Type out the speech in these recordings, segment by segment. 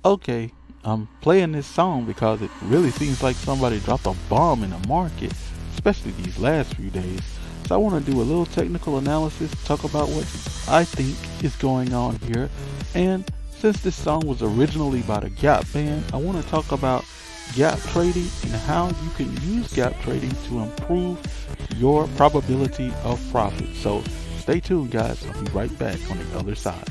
Okay, I'm playing this song because it really seems like somebody dropped a bomb in the market, especially these last few days. So I want to do a little technical analysis, talk about what I think is going on here. And since this song was originally by the Gap Band, I want to talk about gap trading and how you can use gap trading to improve your probability of profit. So stay tuned, guys. I'll be right back on the other side.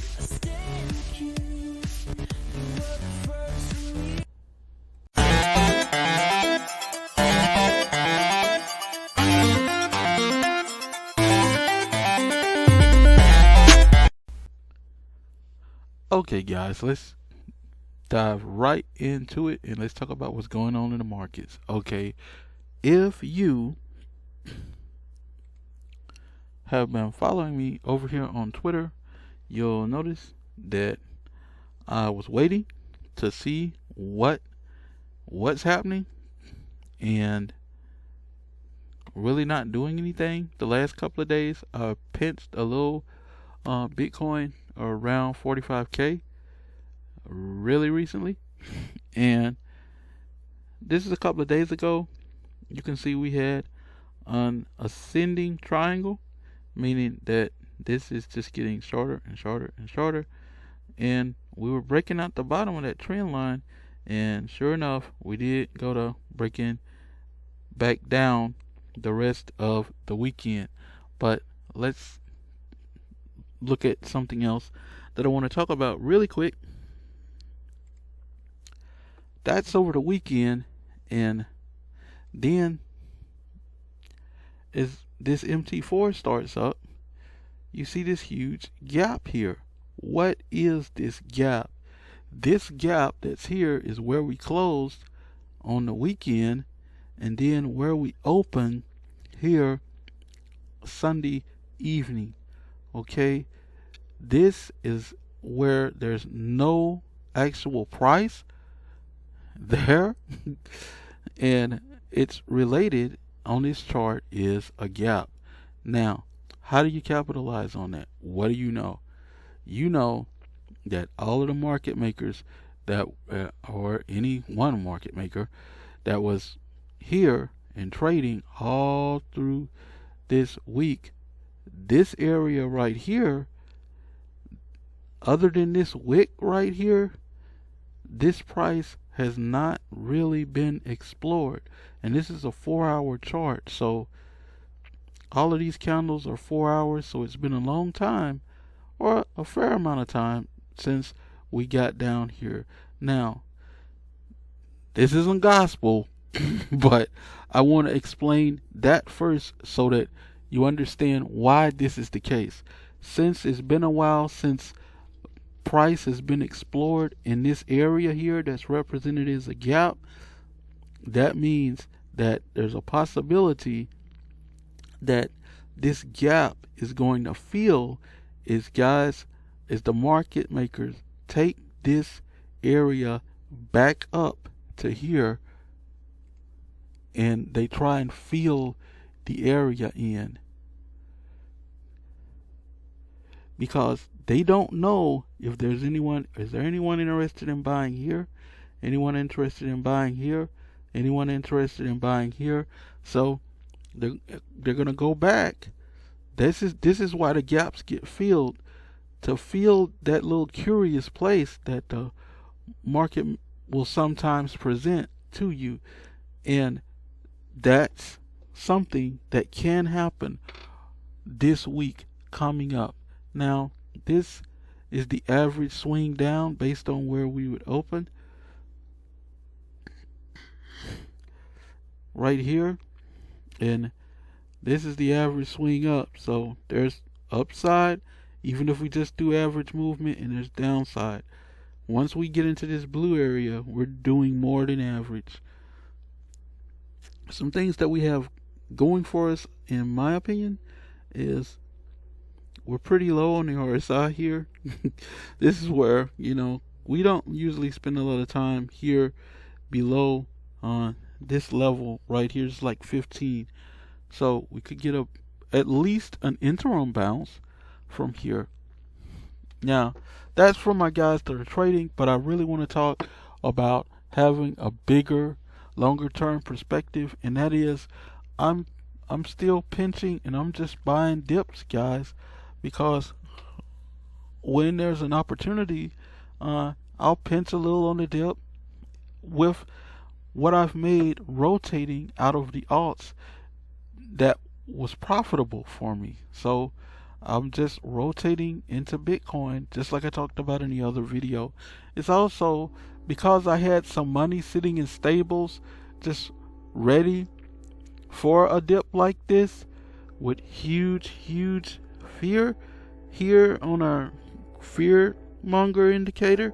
Okay, guys, let's dive right into it and let's talk about what's going on in the markets. Okay, if you have been following me over here on Twitter, you'll notice that I was waiting to see what's happening and really not doing anything the last couple of days. I pinched a little Bitcoin around 45K really recently, and this is a couple of days ago. You can see we had an ascending triangle, meaning that this is just getting shorter and shorter and shorter, and we were breaking out the bottom of that trend line, and sure enough we did go to breaking back down the rest of the weekend. But let's look at something else that I want to talk about really quick. That's over the weekend, and then as this MT4 starts up, you see this huge gap here. What is this gap? This gap that's here is where we closed on the weekend, and then where we open here Sunday evening. Okay, this is where there's no actual price there and it's related on this chart is a gap. Now, how do you capitalize on that? What do you know? You know that all of the market makers that or any one market maker that was here and trading all through this week, this area right here, other than this wick right here, this price has not really been explored. And this is a 4-hour chart. So all of these candles are 4 hours. So it's been a long time, or a fair amount of time, since we got down here. Now, this isn't gospel, but I want to explain that first so that you understand why this is the case. Since it's been a while since price has been explored in this area here that's represented as a gap, that means that there's a possibility that this gap is going to fill as the market makers take this area back up to here and they try and fill the area in, because they don't know if there's anyone. Is there anyone interested in buying here? Anyone interested in buying here? Anyone interested in buying here? So they're gonna go back. This is why the gaps get filled, to fill that little curious place that the market will sometimes present to you, and that's something that can happen this week coming up. Now, this is the average swing down based on where we would open right here, and this is the average swing up. So there's upside even if we just do average movement, and there's downside. Once we get into this blue area, we're doing more than average. Some things that we have going for us, in my opinion, is we're pretty low on the RSI here. This is where, we don't usually spend a lot of time here below this level right here. It's like 15. So we could get at least an interim bounce from here. Now, that's for my guys that are trading, but I really want to talk about having a bigger, longer term perspective, and that is I'm I'm still pinching and I'm just buying dips, guys, because when there's an opportunity, I'll pinch a little on the dip with what I've made rotating out of the alts that was profitable for me. So I'm just rotating into Bitcoin, just like I talked about in the other video. It's also because I had some money sitting in stables, just ready for a dip like this, with huge fear here on our fear monger indicator.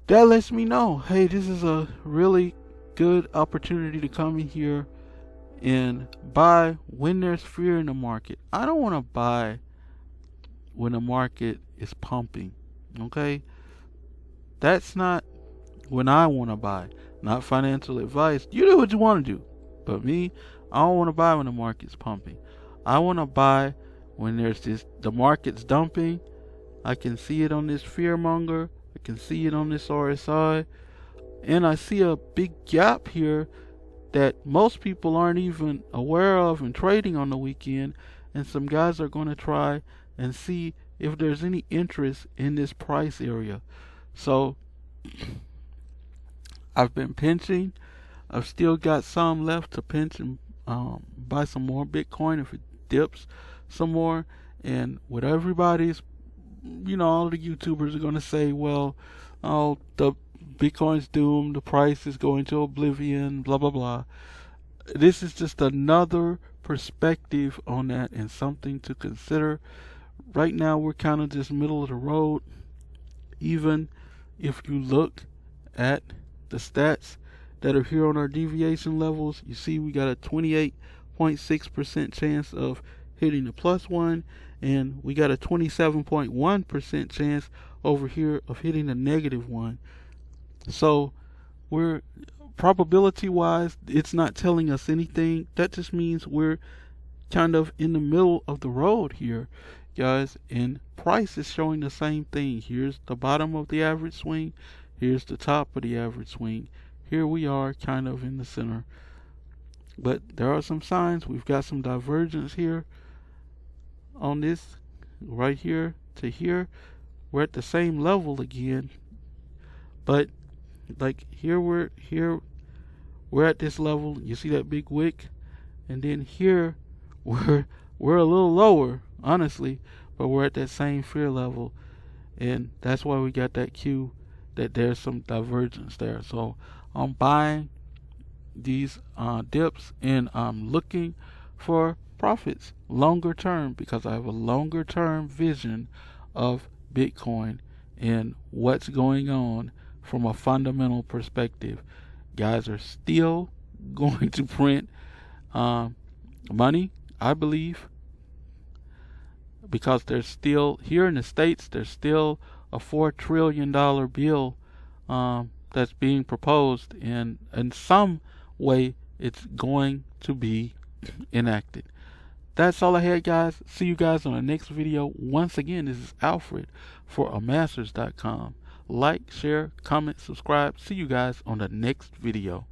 That lets me know, hey, this is a really good opportunity to come in here and buy when there's fear in the market. I don't want to buy when the market is pumping. Okay? That's not when I want to buy. Not financial advice. You do what you want to do. But me, I don't want to buy when the market's pumping. I want to buy when there's the market's dumping. I can see it on this fear monger. I can see it on this RSI. And I see a big gap here that most people aren't even aware of and trading on the weekend, and some guys are going to try and see if there's any interest in this price area. So I've been pinching. I've still got some left to pinch and buy some more Bitcoin if it dips some more. And what everybody's, all the YouTubers are going to say, well, oh, the Bitcoin's doomed, the price is going to oblivion, blah blah blah. This is just another perspective on that and something to consider. Right now we're kind of just middle of the road. Even if you look at the stats that are here on our deviation levels, you see we got a 28.6% chance of hitting the +1, and we got a 27.1% chance over here of hitting the -1. So we're probability wise, it's not telling us anything. That just means we're kind of in the middle of the road here, guys, and price is showing the same thing. Here's the bottom of the average swing, here's the top of the average swing. Here we are kind of in the center, but there are some signs. We've got some divergence here on this right here to here. We're at the same level again, but like we're at this level. You see that big wick, and then here we're a little lower, honestly, but we're at that same fear level, and that's why we got that cue that there's some divergence there. So I'm buying these dips, and I'm looking for profits longer term because I have a longer term vision of Bitcoin and what's going on from a fundamental perspective. Guys are still going to print money, I believe, because there's still, here in the States, there's still a $4 trillion bill that's being proposed, and in some way it's going to be enacted. That's all I had, guys. See you guys on the next video. Once again, this is Alfred for Amassers.com. Like, share, comment, subscribe. See you guys on the next video.